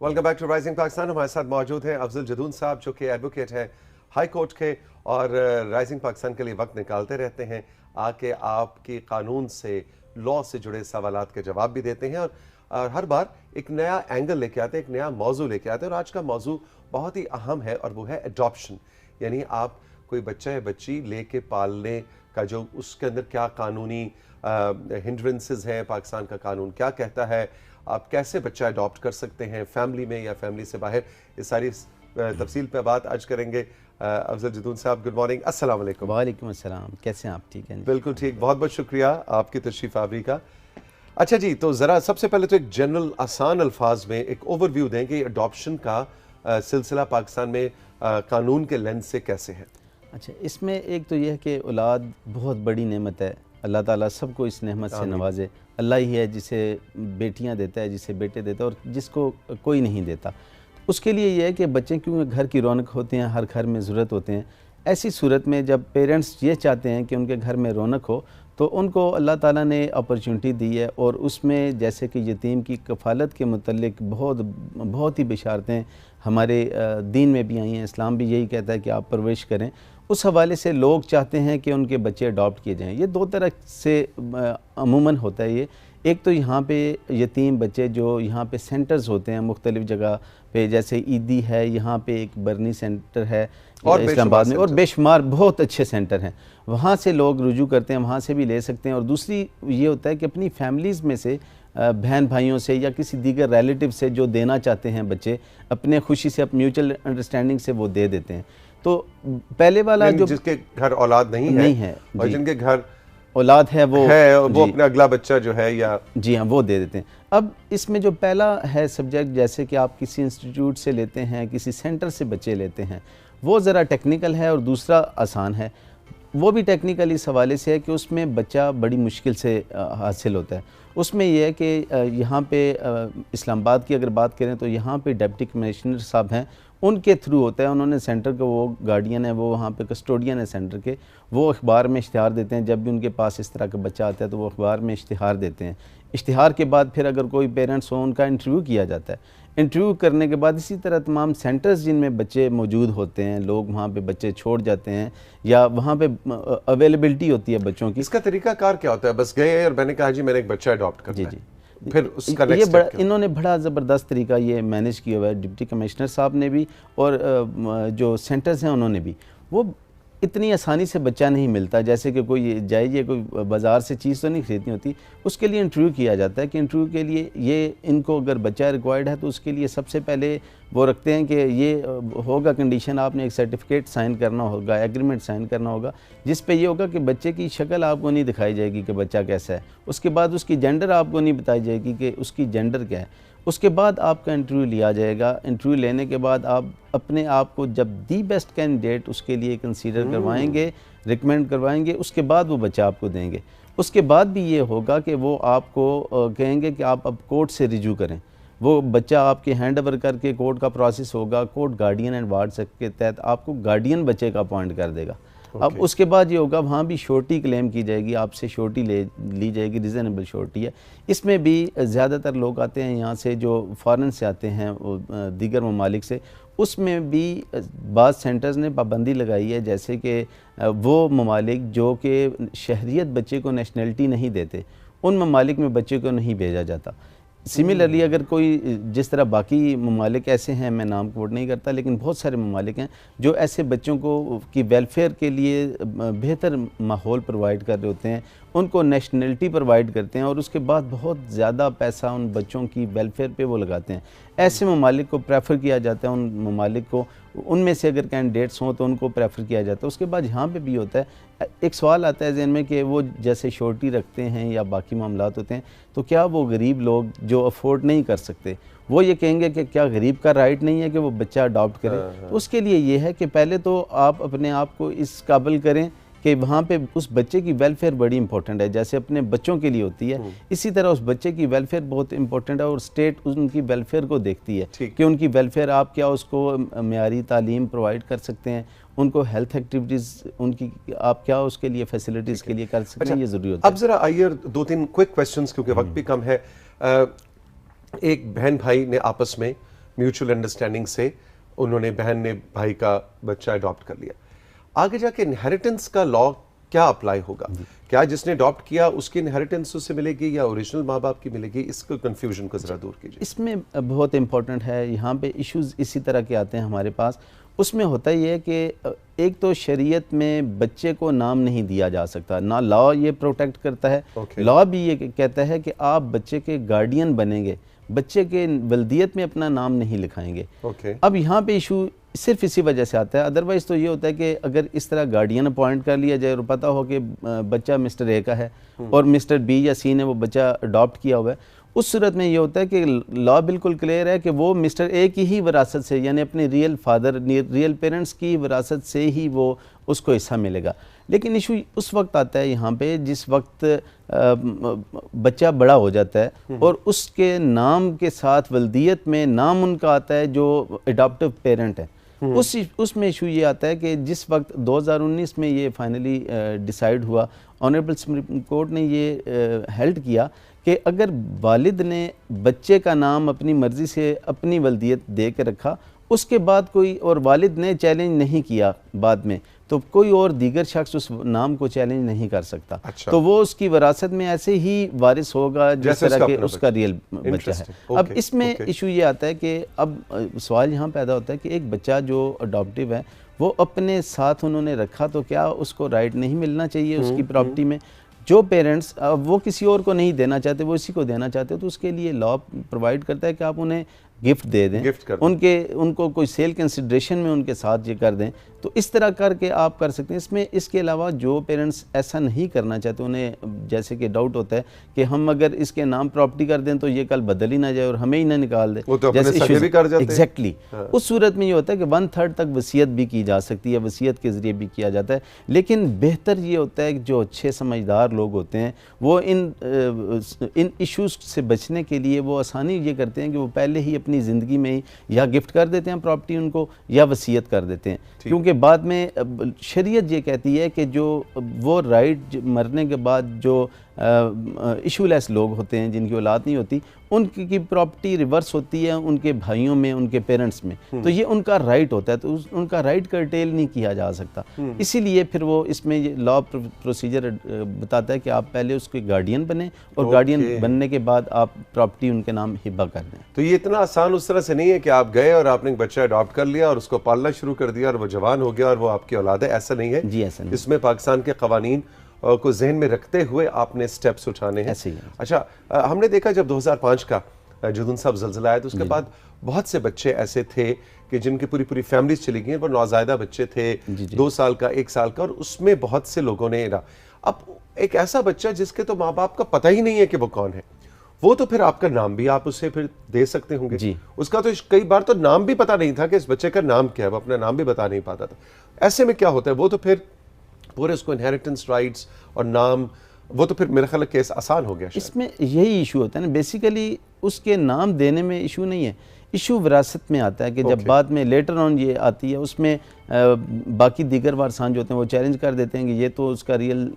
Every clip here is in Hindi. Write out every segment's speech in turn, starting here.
Welcome back to rising Pakistan. हमारे साथ मौजूद हैं अफजल जदून साहब, जो कि एडवोकेट हैं हाई कोर्ट के और राइजिंग पाकिस्तान के लिए वक्त निकालते रहते हैं, आके आपकी कानून से, लॉ से जुड़े सवालात के जवाब भी देते हैं और हर बार एक नया एंगल लेके आते हैं, एक नया मौजू लेके आते हैं। और आज का मौजू बहुत ही अहम है और वो है एडॉप्शन, यानी आप कोई बच्चा या बच्ची लेके पालने का जो उसके अंदर क्या कानूनी हिंड्रेंसेस हैं, पाकिस्तान का कानून क्या कहता है, आप कैसे बच्चा अडॉप्ट कर सकते हैं फैमिली में या फैमिली से बाहर, इस सारी तफसील पे बात आज करेंगे। अफजल जदून साहब, गुड मॉर्निंग, अस्सलाम वालेकुम। वालेकुम अस्सलाम, कैसे हैं आप? ठीक हैं? बिल्कुल ठीक, बहुत बहुत शुक्रिया आपकी तशरीफ आवरी का। अच्छा जी, तो ज़रा सबसे पहले तो एक जनरल आसान अल्फाज में एक ओवरव्यू दें कि अडॉप्शन का सिलसिला पाकिस्तान में कानून के लेंस से कैसे है। अच्छा, इसमें एक तो यह है कि औलाद बहुत बड़ी नेमत है, अल्लाह ताला सबको इस नेमत से नवाजे। अल्लाह ही है जिसे बेटियां देता है, जिसे बेटे देता है, और जिसको कोई नहीं देता। उसके लिए यह है कि बच्चे क्योंकि घर की रौनक होते हैं, हर घर में ज़रूरत होते हैं। ऐसी सूरत में जब पेरेंट्स ये चाहते हैं कि उनके घर में रौनक हो, तो उनको अल्लाह ताला ने अपॉर्चुनिटी दी है। और उसमें जैसे कि यतीम की कफ़ालत के मुतल्लिक बहुत ही बिशारतें हमारे दीन में भी आई हैं। इस्लाम भी यही कहता है कि आप परवरिश करें। उस हवाले से लोग चाहते हैं कि उनके बच्चे अडॉप्ट किए जाएं। ये दो तरह से अमूमन होता है। ये एक तो यहाँ पे यतीम बच्चे जो यहाँ पे सेंटर्स होते हैं मुख्तलिफ़ जगह पे, जैसे ईदी है, यहाँ पे एक बर्नी सेंटर है और इस्लामाबाद में, और बेशुमार बहुत अच्छे सेंटर हैं, वहाँ से लोग रुजू करते हैं, वहाँ से भी ले सकते हैं। और दूसरी ये होता है कि अपनी फैमिलीज़ में से बहन भाइयों से या किसी दीगर रिलेटिव से जो देना चाहते हैं बच्चे, अपने खुशी से, अपनी म्यूचुअल अंडरस्टैंडिंग से वो दे देते हैं। तो पहले वाला जो जिसके घर औलाद नहीं है और जिनके घर औलाद है वो अपना अगला बच्चा जो है या जी हाँ वो दे देते हैं। अब इसमें जो पहला है सब्जेक्ट, जैसे कि आप किसी इंस्टीट्यूट से लेते हैं, किसी सेंटर से बच्चे लेते हैं, वो ज़रा टेक्निकल है, और दूसरा आसान है। वो भी टेक्निकल इस हवाले से है कि उसमें बच्चा बड़ी मुश्किल से हासिल होता है। उसमें यह है कि यहाँ पे इस्लामाबाद की अगर बात करें तो यहाँ पे डिप्टी कमिश्नर साहब हैं, उनके थ्रू होता है। उन्होंने सेंटर का, वो गार्डियन है, वो वहाँ पे कस्टोडियन है सेंटर के, वो अखबार में इश्तिहार देते हैं। जब भी उनके पास इस तरह का बच्चा आता है तो वो अखबार में इश्तिहार देते हैं। इश्तिहार के बाद फिर अगर कोई पेरेंट्स हो, उनका इंटरव्यू किया जाता है। इंटरव्यू करने के बाद इसी तरह तमाम सेंटर्स जिनमें बच्चे मौजूद होते हैं, लोग वहाँ पे बच्चे छोड़ जाते हैं या वहाँ पे अवेलेबिलिटी होती है बच्चों की। इसका तरीकाकार क्या होता है? बस गए और मैंने कहा जी मैंने एक बच्चा अडॉप्ट करना है, जी फिर उसका ये इन्होंने बड़ा ज़बरदस्त तरीका ये मैनेज किया हुआ है, डिप्टी कमिश्नर साहब ने भी और जो सेंटर्स हैं उन्होंने भी। वो इतनी आसानी से बच्चा नहीं मिलता, जैसे कि कोई जाइए, कोई बाज़ार से चीज़ तो नहीं खरीदनी होती। उसके लिए इंटरव्यू किया जाता है कि इंटरव्यू के लिए ये इनको अगर बच्चा रिक्वायर्ड है तो उसके लिए सबसे पहले वो रखते हैं कि ये होगा कंडीशन, आपने एक सर्टिफिकेट साइन करना होगा, एग्रीमेंट साइन करना होगा, जिस पे ये होगा कि बच्चे की शक्ल आपको नहीं दिखाई जाएगी कि बच्चा कैसा है। उसके बाद उसकी जेंडर आपको नहीं बताई जाएगी कि उसकी जेंडर क्या है। उसके बाद आपका इंटरव्यू लिया जाएगा। इंटरव्यू लेने के बाद आप अपने आप को जब दी बेस्ट कैंडिडेट उसके लिए कंसीडर करवाएंगे, रिकमेंड करवाएंगे, उसके बाद वो बच्चा आपको देंगे। उसके बाद भी ये होगा कि वो आपको कहेंगे कि आप अब कोर्ट से रिज्यू करें। वो बच्चा आपके हैंड ओवर करके कोर्ट का प्रोसेस होगा, court guardian and wards act के तहत आपको गार्डियन बच्चे का अपॉइंट कर देगा। अब उसके बाद ये होगा, वहाँ भी श्योरिटी क्लेम की जाएगी, आपसे श्योरिटी ली जाएगी, रीज़नेबल श्योरिटी है। इसमें भी ज़्यादातर लोग आते हैं यहाँ से जो फ़ॉरेन से आते हैं, दीगर ममालिक से। उसमें भी बाज़ सेंटर्स ने पाबंदी लगाई है, जैसे कि वो ममालिक जो कि शहरियत बच्चे को नेशनलिटी नहीं देते, उन ममालिक में बच्चे को नहीं भेजा जाता। सिमिलरली अगर कोई, जिस तरह बाकी ममालिक ऐसे हैं, मैं नाम कोट नहीं करता, लेकिन बहुत सारे ममालिक हैं जो ऐसे बच्चों को की वेलफेयर के लिए बेहतर माहौल प्रोवाइड कर रहे होते हैं, उनको नेशनलिटी प्रोवाइड करते हैं और उसके बाद बहुत ज़्यादा पैसा उन बच्चों की वेलफेयर पे वो लगाते हैं। ऐसे ममालिक को प्रेफर किया जाता है, उन ममालिक को, उनमें से अगर कैंडिडेट्स हों तो उनको प्रेफर किया जाता है। उसके बाद यहाँ पे भी होता है, एक सवाल आता है ज़हन में कि वो जैसे श्योरिटी रखते हैं या बाकी मामलात होते हैं, तो क्या वो गरीब लोग जो अफोर्ड नहीं कर सकते, वो ये कहेंगे कि क्या गरीब का राइट नहीं है कि वो बच्चा अडॉप्ट करे? तो उसके लिए ये है कि पहले तो आप अपने आप को इस काबिल करें कि वहाँ पे उस बच्चे की वेलफेयर बड़ी इंपॉर्टेंट है, जैसे अपने बच्चों के लिए होती है, इसी तरह उस बच्चे की वेलफेयर बहुत इंपॉर्टेंट है। और स्टेट उनकी वेलफेयर को देखती है कि उनकी वेलफेयर, आप क्या उसको मेयारी तालीम प्रोवाइड कर सकते हैं, उनको हेल्थ एक्टिविटीज़ उनकी आप क्या उसके लिए फैसिलिटीज़ के लिए कर सकते हैं, ये ज़रूरी होता है। अब ज़रा आइए 2-3 क्विक क्वेश्चंस, क्योंकि वक्त भी कम है। एक बहन भाई ने आपस में म्यूचुअल अंडरस्टैंडिंग से उन्होंने, बहन ने भाई का बच्चा अडॉप्ट कर लिया। आगे जाके इनहेरिटेंस का लॉ क्या अप्लाई होगा? क्या जिसने अडॉप्ट किया उसकी इनहेरिटेंस उससे मिलेगी या ओरिजिनल माँ बाप की मिलेगी? इसको कंफ्यूजन को जरा दूर कीजिए। इसमें बहुत इंपॉर्टेंट है, यहाँ पे इश्यूज इसी तरह के आते हैं हमारे पास। उसमें होता ही है कि एक तो शरीयत में बच्चे को नाम नहीं दिया जा सकता, ना लॉ ये प्रोटेक्ट करता है। लॉ भी ये कहता है कि आप बच्चे के गार्डियन बनेंगे, बच्चे के वल्दियत में अपना नाम नहीं लिखाएंगे। अब यहाँ पे इशू सिर्फ इसी वजह से आता है। अदरवाइज़ तो ये होता है कि अगर इस तरह गार्डियन अपॉइंट कर लिया जाए और पता हो कि बच्चा मिस्टर ए का है और मिस्टर बी या सी ने वो बच्चा अडॉप्ट किया हुआ है, उस सूरत में ये होता है कि लॉ बिल्कुल क्लियर है कि वो मिस्टर ए की ही विरासत से, यानी अपने रियल फादर, रियल पेरेंट्स की विरासत से ही वो उसको हिस्सा मिलेगा। लेकिन इशू उस वक्त आता है यहाँ पे जिस वक्त बच्चा बड़ा हो जाता है और उसके नाम के साथ वल्दियत में नाम उनका आता है जो अडॉप्टिव पेरेंट है। उसमें इशू ये आता है कि जिस वक्त 2019 में ये फाइनली डिसाइड हुआ, ऑनरेबल सुप्रीम कोर्ट ने ये हेल्ड किया कि अगर वालिद ने बच्चे का नाम अपनी मर्ज़ी से अपनी वल्दियत दे के रखा, उसके बाद कोई और वालिद ने चैलेंज नहीं किया बाद में, तो कोई और दीगर शख्स उस नाम को चैलेंज नहीं कर सकता। तो वो उसकी विरासत में ऐसे ही वारिस होगा जिस तरह के उसका रियल बच्चा है। अब इसमें इशू ये आता है कि अब सवाल यहाँ पैदा होता है कि एक बच्चा जो अडॉप्टिव है वो अपने साथ उन्होंने रखा, तो क्या उसको राइट नहीं मिलना चाहिए उसकी प्रॉपर्टी में? जो पेरेंट्स वो किसी और को नहीं देना चाहते, वो इसी को देना चाहते हो, तो उसके लिए लॉ प्रोवाइड करता है कि आप उन्हें गिफ्ट दे दें, उनको कोई सेल कंसिडरेशन में उनके साथ ये कर दें। तो इस तरह करके आप कर सकते हैं। इसमें इसके अलावा जो पेरेंट्स ऐसा नहीं करना चाहते, उन्हें जैसे कि डाउट होता है कि हम अगर इसके नाम प्रॉपर्टी कर दें तो ये कल बदल ही ना जाए और हमें ही ना निकाल दे, वो तो जैसे भी कर जाते हैं। एग्जैक्टली। उस सूरत में ये होता है कि 1/3 तक वसीयत भी की जा सकती है, वसीयत के ज़रिए भी किया जाता है। लेकिन बेहतर ये होता है कि जो अच्छे समझदार लोग होते हैं वो इन इश्यूज़ से बचने के लिए वो आसानी ये करते हैं कि वो पहले ही अपनी ज़िंदगी में ही या गिफ्ट कर देते हैं प्रॉपर्टी उनको या वसीयत कर देते हैं, क्योंकि बाद में शरीयत ये कहती है कि जो वो राइट मरने के बाद जो इशूलेस लोग होते हैं जिनकी औलाद नहीं होती, उनकी प्रॉपर्टी रिवर्स होती है उनके भाइयों में, उनके पेरेंट्स में, तो ये उनका राइट होता है, तो उनका राइट कर्टेल नहीं किया जा सकता। इसीलिए फिर वो इसमें ये लॉ प्रोसीजर बताता है कि आप पहले उसके गार्डियन बने और गार्डियन बनने के बाद आप प्रॉपर्टी उनके नाम हिब्बा कर दें। तो ये इतना आसान उस तरह से नहीं है कि आप गए और आपने एक बच्चा अडॉप्ट कर लिया और उसको पालना शुरू कर दिया और वो जवान हो गया और वो आपकी औलाद है, ऐसा नहीं है। जी ऐसा नहीं। इसमें पाकिस्तान के कवानीन को जहन में रखते हुए आपने स्टेप्स उठाने हैं। ऐसे ही है। अच्छा, हमने देखा जब 2005 का जुदून साहब ज़ल्ज़ला आया तो उसके बाद बहुत से बच्चे ऐसे थे कि जिनकी पूरी पूरी फैमिलीज चली गई, वो नौज़ायदा बच्चे थे, 2 साल का, 1 साल का, और उसमें बहुत से लोगों ने अब एक ऐसा बच्चा जिसके तो माँ बाप का पता ही नहीं है कि वो कौन है, वो तो फिर आपका नाम भी आप उससे फिर दे सकते होंगे जी। उसका तो कई बार तो नाम भी पता नहीं था कि इस बच्चे का नाम क्या है, वो अपना नाम भी बता नहीं पाता था। ऐसे में क्या होता है, वो तो फिर पूरे उसको इनहेरिटेंस राइट्स और नाम, वो तो फिर मेरा ख्याल केस आसान हो गया। इसमें यही इशू होता है ना, बेसिकली उसके नाम देने में इशू नहीं है, इशू विरासत में आता है कि जब बाद में लेटर ऑन ये आती है उसमें बाकी दीगर वारसान जो होते हैं वो चैलेंज कर देते हैं कि ये तो उसका रियल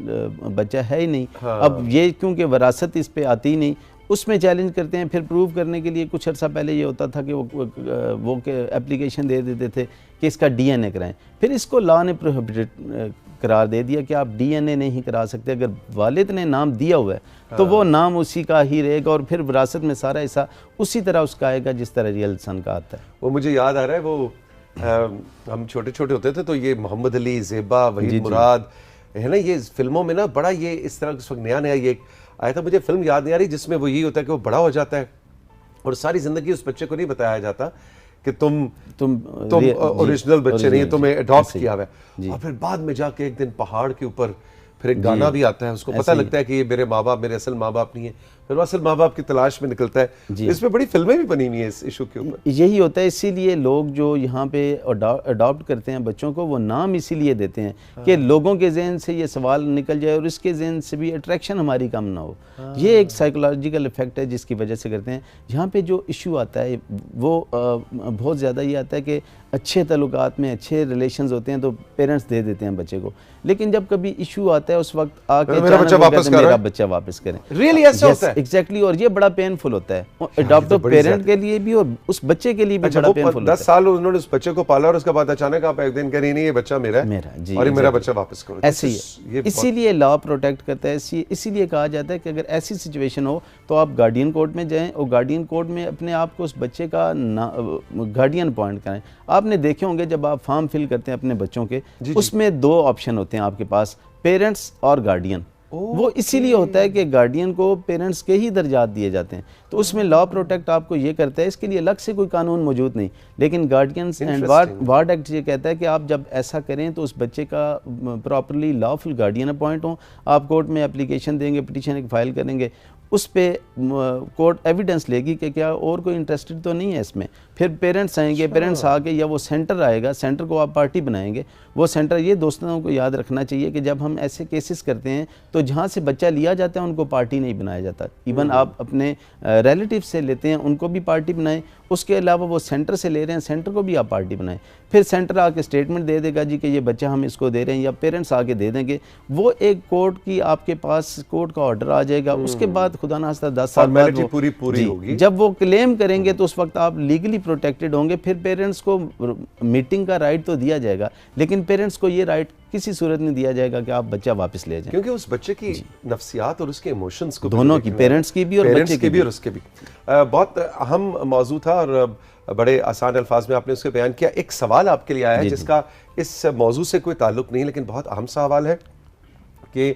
बच्चा है ही नहीं। अब ये क्योंकि विरासत इस पे आती ही नहीं, उसमें चैलेंज करते हैं। फिर प्रूव करने के लिए कुछ अर्सा पहले ये होता था कि वो एप्लीकेशन दे देते थे कि इसका डीएनए कराएं, फिर इसको लॉ ने प्रोहिबिटेड करार दे दिया कि आप डीएनए नहीं करा सकते। अगर वालिद ने नाम दिया हुआ है तो वो नाम उसी का ही रहेगा और फिर विरासत में सारा हिस्सा उसी तरह उसका आएगा जिस तरह रियल सन का आता है। वो मुझे याद आ रहा है, वो हम छोटे छोटे होते थे तो ये मोहम्मद अली, ज़ेबा, वहीद मुराद है ना, ये फिल्मों में ना बड़ा ये इस तरह उस वक्त नया नया ये आया था, मुझे फिल्म याद नहीं आ रही, जिसमें वो यही होता है कि वो बड़ा हो जाता है और सारी जिंदगी उस बच्चे को नहीं बताया जाता कि तुम ओरिजिनल बच्चे नहीं, तुम्हें अडॉप्ट किया हुआ है, और फिर बाद में जाके एक दिन पहाड़ के ऊपर फिर एक गाना भी आता है, उसको पता लगता है कि ये मेरे माँ बाप मेरे असल माँ बाप नहीं है, फिर वो असल माँ बाप की तलाश में निकलता है। इसमें बड़ी फिल्में भी बनी हुई हैं इस इशू के ऊपर। यही होता है, इसीलिए लोग जो यहाँ पे अडॉप्ट करते हैं बच्चों को, वो नाम इसीलिए देते हैं कि लोगों के जहन से ये सवाल निकल जाए और इसके जहन से भी अट्रैक्शन हमारी कम ना हो। ये एक साइकोलॉजिकल इफेक्ट है जिसकी वजह से करते हैं। यहाँ पे जो इशू आता है वो बहुत ज़्यादा ये आता है कि अच्छे ताल्लुकात में अच्छे रिलेशंस होते हैं तो पेरेंट्स दे देते हैं बच्चे को, लेकिन जब कभी इशू आता है उस वक्त आके मेरा बच्चा वापस करें, मेरा बच्चा वापस करें। रियली ऐसा होता है? एग्जैक्टली और ये बड़ा पेनफुल होता है अडॉप्टिव पेरेंट के लिए भी और उस बच्चे के लिए भी बड़ा पेनफुल होता है। 10 साल उन्होंने उस बच्चे को पाला और उसके बाद अचानक आप एक दिन कह रही नहीं ये बच्चा मेरा है जी, और ये मेरा बच्चा वापस करो। ऐसे ही है, इसीलिए लॉ प्रोटेक्ट करता है, इसीलिए कहा जाता है कि अगर ऐसी सिचुएशन हो तो आप गार्डियन कोर्ट में जाएं और गार्डियन कोर्ट में अपने आप को उस बच्चे का गार्डियन अपॉइंट करें। आपने देखे होंगे जब आप फॉर्म फिल करते हैं अपने बच्चों के, उसमें 2 ऑप्शन होते हैं आपके पास, पेरेंट्स और गार्डियन। वो इसीलिए होता है कि गार्डियन को पेरेंट्स के ही दर्जात दिए जाते हैं, तो उसमें लॉ प्रोटेक्ट आपको ये करता है, इसके लिए अलग से कोई कानून मौजूद नहीं। लेकिन गार्डियंस एंड वार्ड एक्ट ये कहता है कि आप जब ऐसा करें तो उस बच्चे का प्रॉपरली लॉफुल गार्डियन अपॉइंट हो। आप कोर्ट में एप्लीकेशन देंगे, पिटीशन फाइल करेंगे, उस पे कोर्ट एविडेंस लेगी कि क्या और कोई इंटरेस्टेड तो नहीं है इसमें। फिर पेरेंट्स आएंगे, पेरेंट्स आके या वो सेंटर आएगा, सेंटर को आप पार्टी बनाएंगे। वो सेंटर, ये दोस्तों को याद रखना चाहिए कि जब हम ऐसे केसेस करते हैं तो जहाँ से बच्चा लिया जाता है उनको पार्टी नहीं बनाया जाता। इवन आप अपने रिलेटिव से लेते हैं उनको भी पार्टी बनाएं, उसके अलावा वो सेंटर से ले रहे हैं, सेंटर को भी आप पार्टी बनाएं। फिर सेंटर आके स्टेटमेंट दे देगा जी कि ये बच्चा हम इसको दे रहे हैं, या पेरेंट्स आके दे देंगे। वो एक कोर्ट की आपके पास कोर्ट का ऑर्डर आ जाएगा। उसके बाद खुदा ना खास्ता 10 साल बाद पूरी होगी। जब वो क्लेम करेंगे तो उस वक्त आप लीगली प्रोटेक्टेड होंगे। फिर पेरेंट्स को मीटिंग का राइट तो दिया जाएगा, लेकिन पेरेंट्स को ये राइट किसी सूरत नहीं दिया जाएगा कि आप बच्चा वापस ले जाएं, क्योंकि उस बच्चे की नफ्सियात और उसके इमोशंस को दोनों की, पेरेंट्स की भी और बच्चे की भी और उसके भी। बहुत अहम मौजू था और बड़े आसान अल्फाज में आपने उसके बयान किया। एक सवाल आपके लिए आया है जिसका इस मौजू से कोई ताल्लुक नहीं, लेकिन बहुत अहम सवाल है कि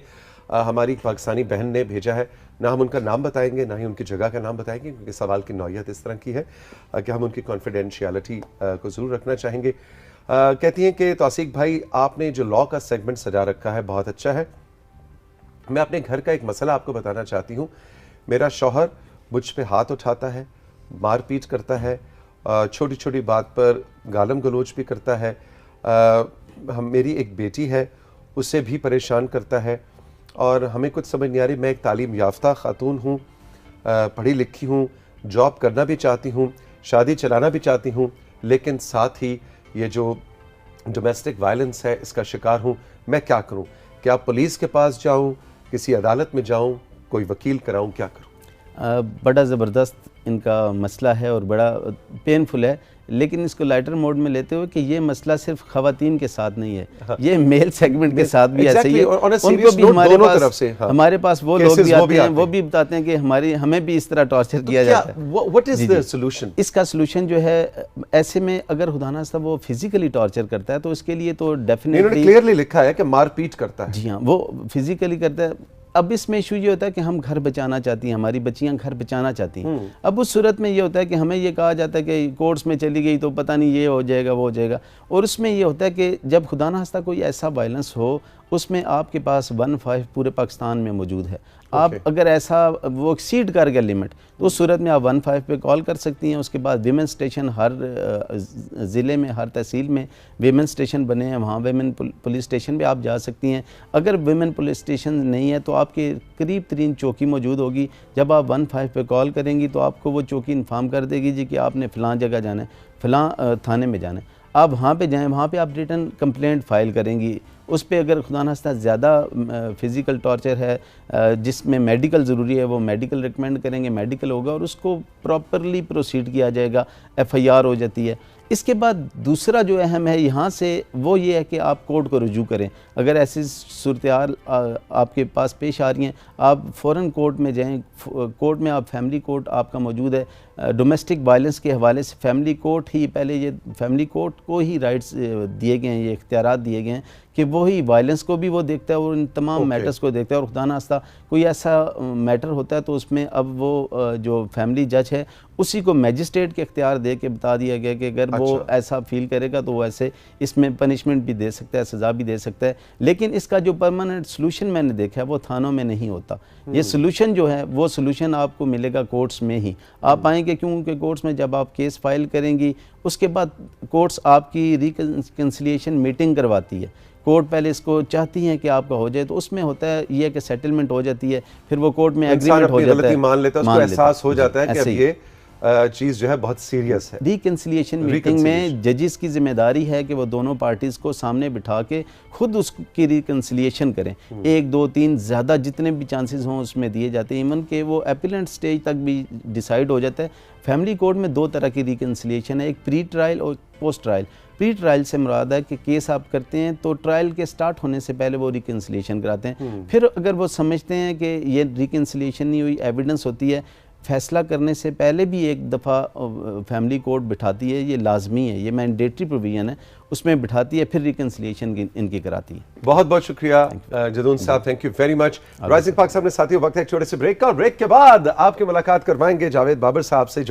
हमारी पाकिस्तानी बहन ने भेजा है। ना हम उनका नाम बताएंगे, ना ही उनकी जगह का नाम बताएंगे, क्योंकि सवाल की नौयत इस तरह की है कि हम उनकी कॉन्फिडेंशियलिटी को ज़रूर रखना चाहेंगे। कहती हैं कि तौसीक भाई, आपने जो लॉ का सेगमेंट सजा रखा है बहुत अच्छा है। मैं अपने घर का एक मसला आपको बताना चाहती हूँ। मेरा शौहर मुझ पे हाथ उठाता है, मारपीट करता है, छोटी छोटी बात पर गालम गलोच भी करता है। मेरी एक बेटी है, उसे भी परेशान करता है और हमें कुछ समझ नहीं आ रही। मैं एक तालीम याफ्ता खातून हूँ, पढ़ी लिखी हूँ, जॉब करना भी चाहती हूँ, शादी चलाना भी चाहती हूँ, लेकिन साथ ही ये जो डोमेस्टिक वायलेंस है इसका शिकार हूँ। मैं क्या करूँ? क्या पुलिस के पास जाऊँ, किसी अदालत में जाऊँ, कोई वकील कराऊँ, क्या करूँ? बड़ा ज़बरदस्त इनका मसला है और बड़ा पेनफुल है, लेकिन इसको लाइटर मोड में लेते हुए कि ये मसला सिर्फ ख़वातीन के साथ नहीं है, ये मेल सेगमेंट के साथ भी ऐसे ही है। उनको भी हमारे पास वो लोग भी आते हैं, वो भी बताते हैं कि हमें भी इस तरह टॉर्चर किया जाता है। What is the solution? इसका सॉल्यूशन जो है, ऐसे में अगर खुदा साहब वो फिजिकली टॉर्चर करता है तो इसके लिए तो डेफिनेटली क्लियरली लिखा है कि मारपीट करता है। जी हाँ, वो फिजिकली करता है। अब इसमें इशू ये होता है कि हम घर बचाना चाहती हैं, हमारी बच्चियां घर बचाना चाहती हैं। अब उस सूरत में ये होता है कि हमें ये कहा जाता है कि कोर्ट्स में चली गई तो पता नहीं ये हो जाएगा वो हो जाएगा। और उसमें ये होता है कि जब खुदा ना खास्ता कोई ऐसा वायलेंस हो, उसमें आपके पास 15 पूरे पाकिस्तान में मौजूद है। आप अगर ऐसा वो एक्सीड कर गया लिमिट, तो उस सूरत में आप 15 पे कॉल कर सकती हैं। उसके बाद वीमेन स्टेशन हर ज़िले में, हर तहसील में वीमेन स्टेशन बने हैं, वहाँ वीमेन पुलिस स्टेशन पे आप जा सकती हैं। अगर वीमेन पुलिस स्टेशन नहीं है तो आपके करीब तरीन चौकी मौजूद होगी। जब आप 15 पे कॉल करेंगी तो आपको वो चौकी इन्फॉर्म कर देगी जी कि आपने फ़लाँ जगह जाना है, फ़लाँ थाने में जाना है। आप वहाँ पे जाएँ, वहाँ पे आप रिटर्न कंप्लेंट फ़ाइल करेंगी। उस पर अगर खुदा ना खास्ता ज़्यादा फिज़िकल टॉर्चर है जिसमें मेडिकल ज़रूरी है, वो मेडिकल रिकमेंड करेंगे, मेडिकल होगा और उसको प्रॉपरली प्रोसीड किया जाएगा, FIR हो जाती है। इसके बाद दूसरा जो अहम है यहाँ से वो ये है कि आप कोर्ट को रुजू करें। अगर ऐसी सूरत-ए-हाल आपके पास पेश आ रही हैं, आप फ़ौरन कोर्ट में जाएं। कोर्ट में आप फैमिली कोर्ट आपका मौजूद है। डोमेस्टिक वायलेंस के हवाले से फैमिली कोर्ट ही पहले, ये फैमिली कोर्ट को ही राइट्स दिए गए हैं, ये इख्तियारात दिए गए हैं कि वो ही वायलेंस को भी वो देखता है और इन तमाम मैटर्स को देखता है। और खुदा ना खास्ता कोई ऐसा मैटर होता है तो उसमें अब वो जो फैमिली जज है उसी को मैजिस्ट्रेट के इख्तियार दे के बता दिया गया कि अगर वो ऐसा फील करेगा तो वो ऐसे इसमें पनिशमेंट भी दे सकता है, सज़ा भी दे सकता है। लेकिन इसका जो परमानेंट सोल्यूशन मैंने देखा है वो थानों में नहीं होता। ये सोल्यूशन जो है वो सोल्यूशन आपको मिलेगा कोर्ट्स में ही। आप आएंगे क्योंकि कोर्ट्स में जब आप केस फाइल करेंगी उसके बाद कोर्ट्स आपकी रिकन्सिलिएशन मीटिंग करवाती है। कोर्ट पहले इसको चाहती हैं कि आपका हो जाए, तो उसमें होता है ये कि सेटलमेंट हो जाती है, फिर वो कोर्ट में एग्रीमेंट हो जाता है, मान लेता है, उसको एहसास हो जाता है कि अब ये चीज़ जो है बहुत सीरियस है। रिकन्सिलिएशन मीटिंग में जजिस की जिम्मेदारी है कि वो दोनों पार्टीज़ को सामने बिठा के खुद उसकी रिकन्सिलिएशन करें। 1, 2, 3 ज़्यादा जितने भी चांसेस हों उसमें दिए जाते हैं, इवन के वो अपीलेंट स्टेज तक भी डिसाइड हो जाता है। फैमिली कोर्ट में 2 तरह की रिकन्सिलिएशन है, एक प्री ट्रायल और पोस्ट ट्रायल। प्री ट्रायल से मुराद है कि केस आप करते हैं तो ट्रायल के स्टार्ट होने से पहले वो रिकन्सिलिएशन कराते हैं। फिर अगर वो समझते हैं कि ये रिकन्सिलिएशन नहीं हुई, एविडेंस होती है, फैसला करने से पहले भी एक दफ़ा फैमिली कोर्ट बिठाती है, ये लाजमी है, ये मैंडेटरी प्रोविजन है, उसमें बिठाती है, फिर रिकन्सिलिएशन इनकी कराती है। बहुत बहुत शुक्रिया जदून साहब, thank you very much. Rising पाक साहब ने साथियों वक्त है एक छोटे से ब्रेक का, और ब्रेक के बाद आपकी मुलाकात करवाएंगे जावेद बाबर साहब से जो